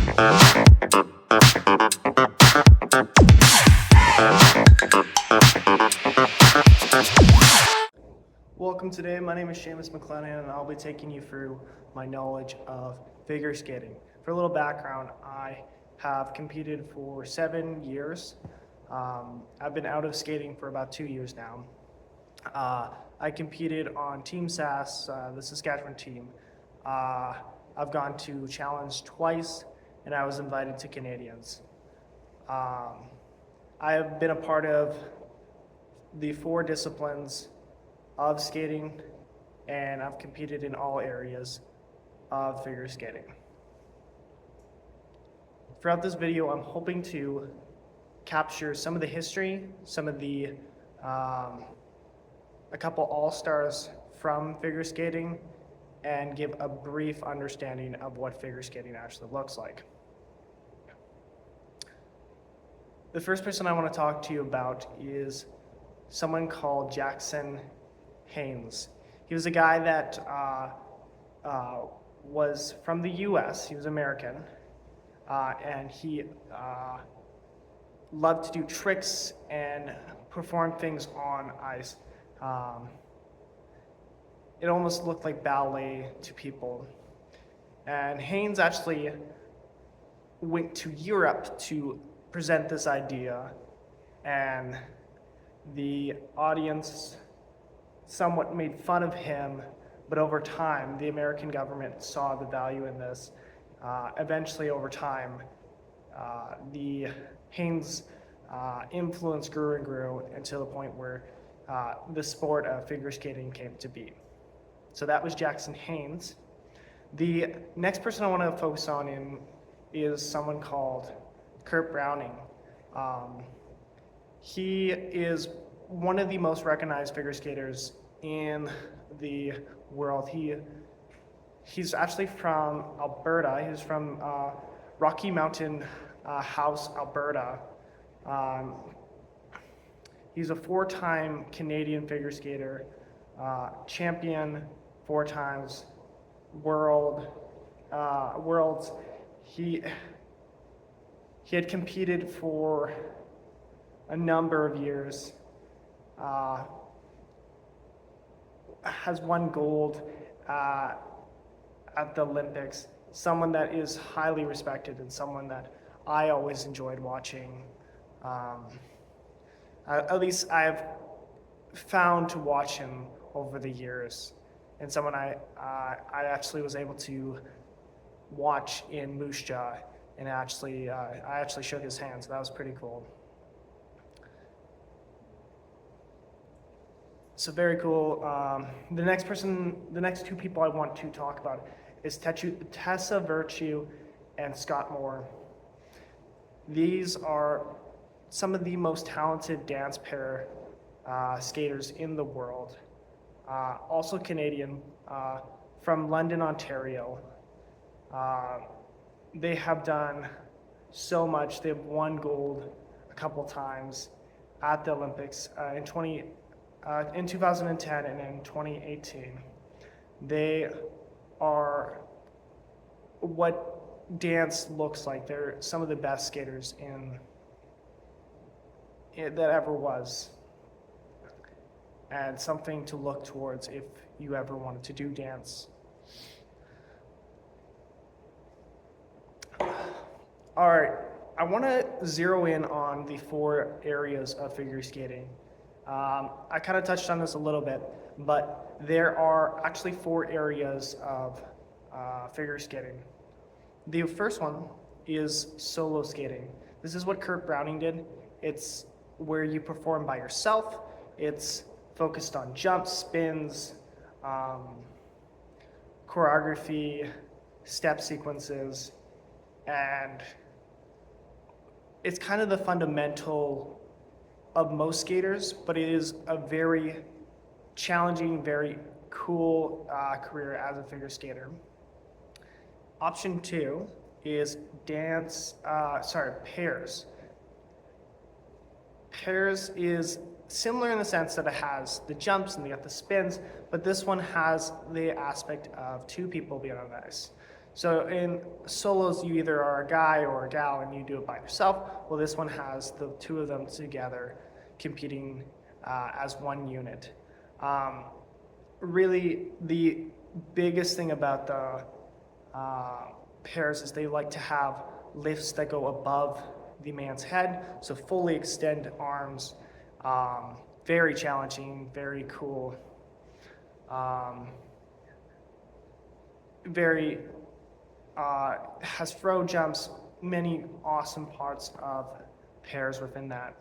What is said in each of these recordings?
Welcome today. My name is Seamus McLennan, and I'll be taking you through my knowledge of figure skating. For a little background, I have competed for 7 years. I've been out of skating for about 2 years now. I competed on Team SAS, the Saskatchewan team. I've gone to Challenge twice, and I was invited to Canadians. I have been a part of the 4 disciplines of skating, and I've competed in all areas of figure skating. Throughout this video, I'm hoping to capture some of the history, some of the a couple all-stars from figure skating, and give a brief understanding of what figure skating actually looks like. The first person I want to talk to you about is someone called Jackson Haynes. He was a guy that was from the US, he was American, and he loved to do tricks and perform things on ice. It almost looked like ballet to people. And Haynes actually went to Europe to present this idea, and the audience somewhat made fun of him, but over time, the American government saw the value in this. Eventually, over time, the Haynes influence grew and grew until the point where the sport of figure skating came to be. So that was Jackson Haynes. The next person I want to focus on is someone called Kurt Browning. He is one of the most recognized figure skaters in the world. He's actually from Alberta. He's from Rocky Mountain House, Alberta. He's a 4-time Canadian figure skater, champion, 4 times worlds. He had competed for a number of years. Has won gold at the Olympics. Someone that is highly respected and someone that I always enjoyed watching. At least I've found to watch him over the years, and someone I actually was able to watch in Moose Jaw, and I actually shook his hand, so that was pretty cool. So very cool. The next 2 people I want to talk about is Tessa Virtue and Scott Moore. These are some of the most talented dance pair skaters in the world. Also Canadian, from London, Ontario. They have done so much. They've won gold a couple times at the Olympics in 2010 and in 2018. They are what dance looks like. They're some of the best skaters that ever was, and something to look towards if you ever wanted to do dance. All right, I want to zero in on the 4 areas of figure skating. I kind of touched on this a little bit, but there are actually 4 areas of figure skating. The first one is solo skating. This is what Kurt Browning did. It's where you perform by yourself. It's focused on jumps, spins, choreography, step sequences, and it's kind of the fundamental of most skaters, but it is a very challenging, very cool career as a figure skater. Option 2 is pairs. Pairs is similar in the sense that it has the jumps and you got the spins, but this one has the aspect of 2 people being on ice. So in solos, you either are a guy or a gal and you do it by yourself. Well, this one has the two of them together competing as one unit. Really, the biggest thing about the pairs is they like to have lifts that go above the man's head, so fully extend arms. Very challenging, very cool. Very has throw jumps, many awesome parts of pairs within that.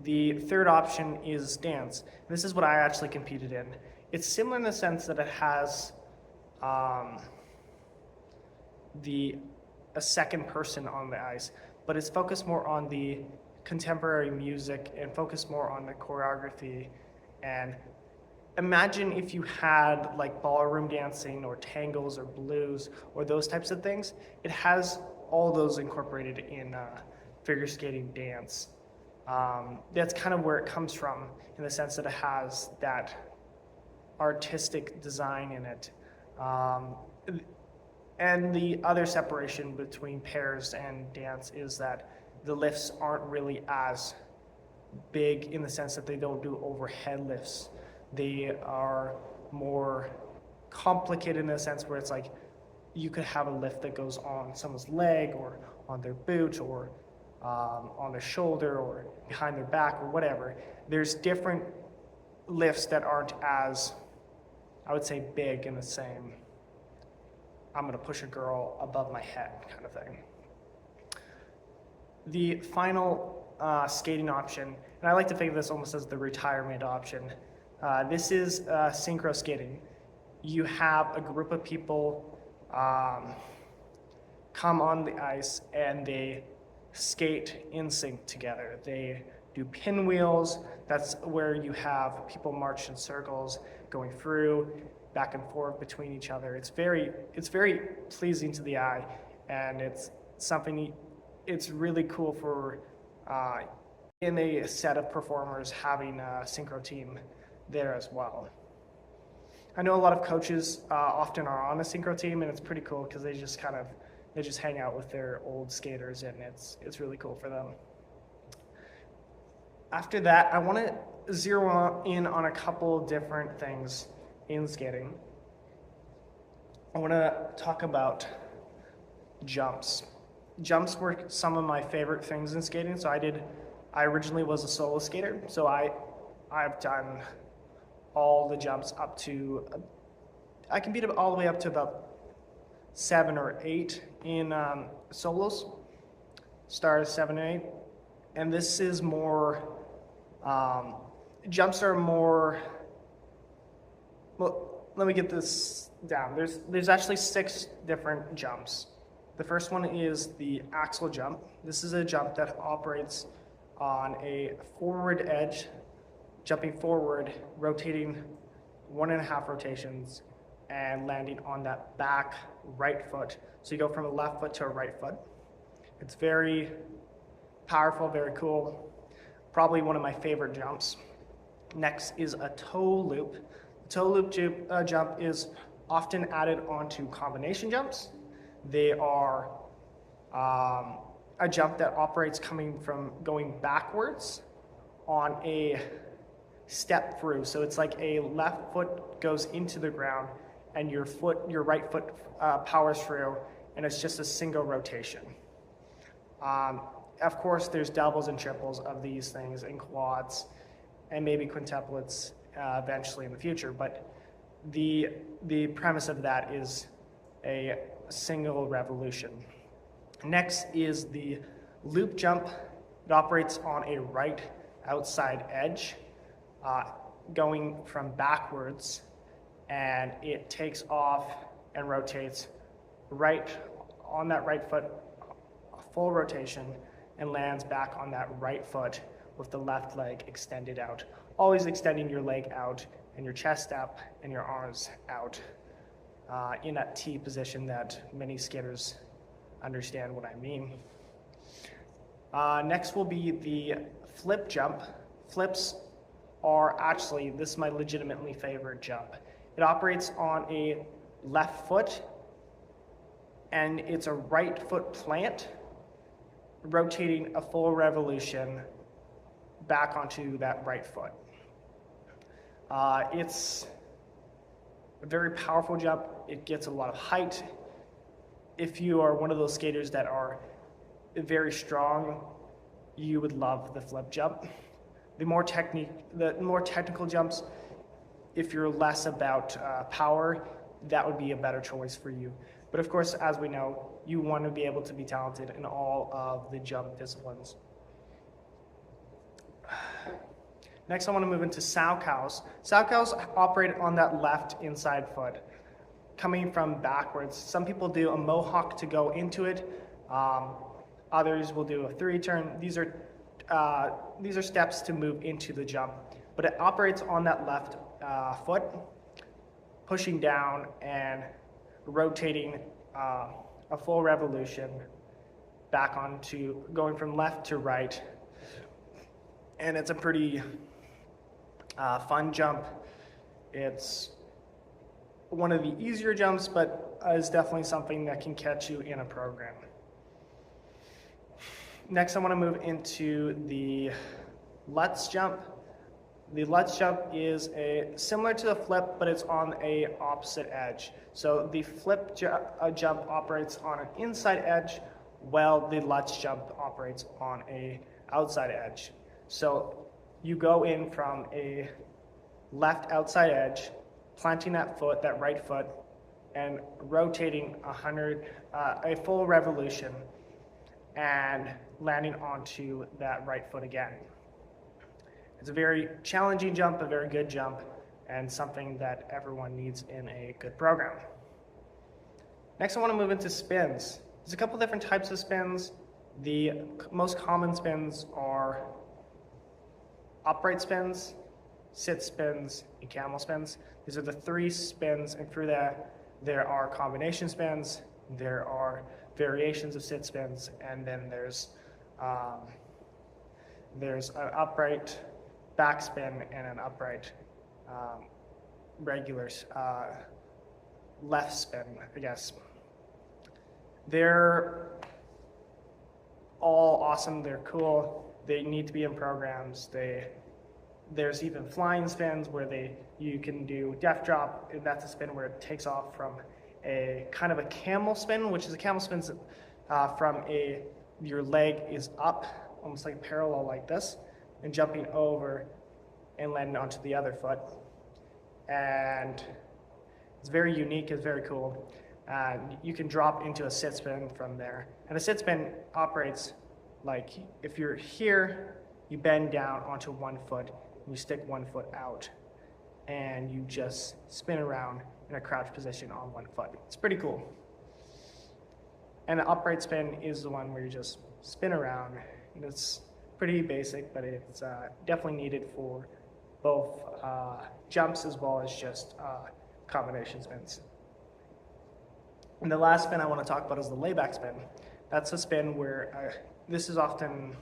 The third option is dance. This is what I actually competed in. It's similar in the sense that it has a second person on the ice, but it's focused more on the contemporary music and focused more on the choreography. And imagine if you had like ballroom dancing or tangos or blues or those types of things. It has all those incorporated in figure skating dance. That's kind of where it comes from, in the sense that it has that artistic design in it. And the other separation between pairs and dance is that the lifts aren't really as big, in the sense that they don't do overhead lifts. They are more complicated in a sense where it's like you could have a lift that goes on someone's leg or on their boot or on their shoulder or behind their back or whatever. There's different lifts that aren't as, I would say, big in the same, I'm going to push a girl above my head kind of thing. The final skating option, and I like to think of this almost as the retirement option. This is synchro skating. You have a group of people come on the ice and they skate in sync together. They do pinwheels. That's where you have people march in circles, going through, back and forth between each other. It's very pleasing to the eye, and it's something. It's really cool for in a set of performers having a synchro team there as well. I know a lot of coaches often are on a synchro team, and it's pretty cool because they just hang out with their old skaters, and it's really cool for them. After that, I want to zero in on a couple different things in skating. I want to talk about jumps. Jumps were some of my favorite things in skating. So I originally was a solo skater, so I've done all the jumps up to, I can beat it all the way up to about 7 or 8 in solos. Stars 7 and 8, and this is more. Jumps are more. Well, let me get this down. There's actually 6 different jumps. The first one is the axle jump. This is a jump that operates on a forward edge, jumping forward, rotating 1.5 rotations, and landing on that back right foot. So you go from a left foot to a right foot. It's very powerful, very cool. Probably one of my favorite jumps. Next is a toe loop. The toe loop jump is often added onto combination jumps. They are a jump that operates going backwards on a step through. So it's like a left foot goes into the ground and your right foot powers through, and it's just a single rotation. Of course, there's doubles and triples of these things, and quads, and maybe quintuplets eventually in the future. But the premise of that is a single revolution. Next is the loop jump. It operates on a right outside edge, going from backwards, and it takes off and rotates right on that right foot, a full rotation, and lands back on that right foot with the left leg extended out. Always extending your leg out and your chest up and your arms out in that T position that many skaters understand what I mean. Next will be the flip jump. Flips are actually, this is my legitimately favorite jump. It operates on a left foot and it's a right foot plant rotating a full revolution back onto that right foot. It's a very powerful jump. It gets a lot of height. If you are one of those skaters that are very strong, you would love the flip jump. The more technical jumps, if you're less about power, that would be a better choice for you. But of course, as we know, you want to be able to be talented in all of the jump disciplines. Next, I want to move into Salchows. Salchows operate on that left inside foot, coming from backwards. Some people do a mohawk to go into it. Others will do a 3-turn. These are steps to move into the jump, but it operates on that left foot, pushing down and rotating a full revolution back onto going from left to right. And it's a pretty fun jump. It's one of the easier jumps, but is definitely something that can catch you in a program. Next, I want to move into the Lutz jump. The Lutz jump is similar to the flip, but it's on a opposite edge. So the flip jump operates on an inside edge, while the Lutz jump operates on a outside edge. So you go in from a left outside edge, planting that foot, that right foot, and rotating a full revolution and landing onto that right foot again. It's a very challenging jump, a very good jump, and something that everyone needs in a good program. Next, I want to move into spins. There's a couple different types of spins. The most common spins are upright spins, sit spins, and camel spins. These are the 3 spins, and through that, there are combination spins, there are variations of sit spins, and then there's an upright backspin and an upright regular left spin, I guess. They're all awesome, they're cool, they need to be in programs. There's even flying spins where you can do death drop, and that's a spin where it takes off from a kind of a camel spin, which is a camel spin from your leg is up, almost like parallel like this, and jumping over and landing onto the other foot. And it's very unique, it's very cool. You can drop into a sit spin from there. And a sit spin operates like if you're here, you bend down onto one foot, and you stick one foot out, and you just spin around in a crouch position on one foot. It's pretty cool. And an upright spin is the one where you just spin around. And it's pretty basic, but it's definitely needed for both jumps as well as just combination spins. And the last spin I want to talk about is the layback spin. That's a spin where this is often,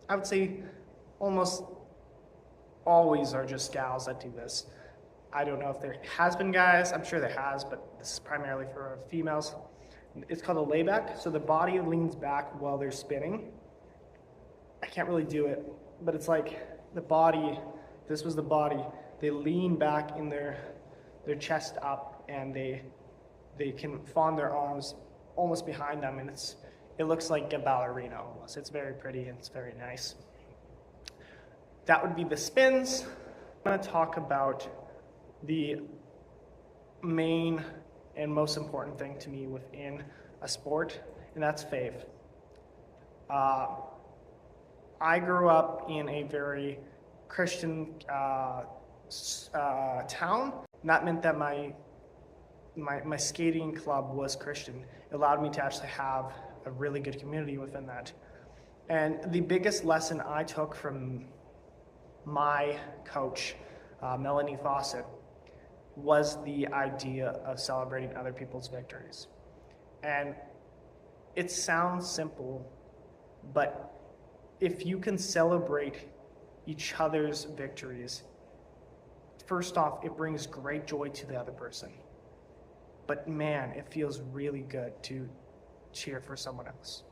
I would say almost always are just gals that do this. I don't know if there has been guys, I'm sure there has, but this is primarily for females. It's called a layback, so the body leans back while they're spinning. I can't really do it, but it's like the body, this was the body, they lean back in their chest up, and they can fawn their arms almost behind them, and it looks like a ballerina almost. It's very pretty and it's very nice. That would be the spins. I'm going to talk about the main and most important thing to me within a sport, and that's faith. I grew up in a very Christian town. And that meant that my skating club was Christian. It allowed me to actually have a really good community within that. And the biggest lesson I took from my coach, Melanie Fawcett, was the idea of celebrating other people's victories. And it sounds simple, but if you can celebrate each other's victories, first off, it brings great joy to the other person. but man, it feels really good to cheer for someone else.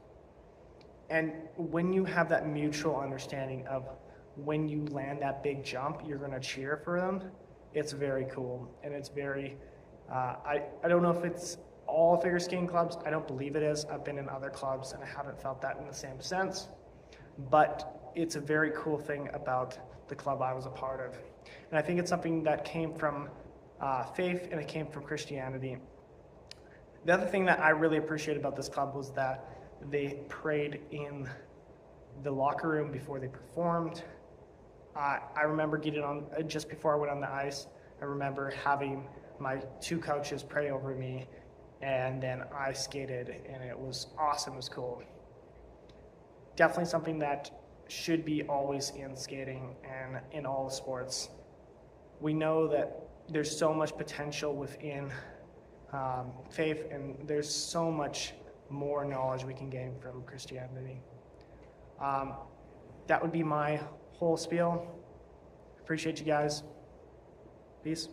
And when you have that mutual understanding of when you land that big jump, you're going to cheer for them, it's very cool. And it's very, I don't know if it's all figure skating clubs. I don't believe it is. I've been in other clubs and I haven't felt that in the same sense. But it's a very cool thing about the club I was a part of. And I think it's something that came from faith and it came from Christianity. The other thing that I really appreciate about this club was that they prayed in the locker room before they performed. I remember getting on, just before I went on the ice, I remember having my 2 coaches pray over me, and then I skated, and it was awesome, it was cool. Definitely something that should be always in skating and in all the sports. We know that there's so much potential within faith, and there's so much more knowledge we can gain from Christianity. That would be my whole spiel. Appreciate you guys. Peace.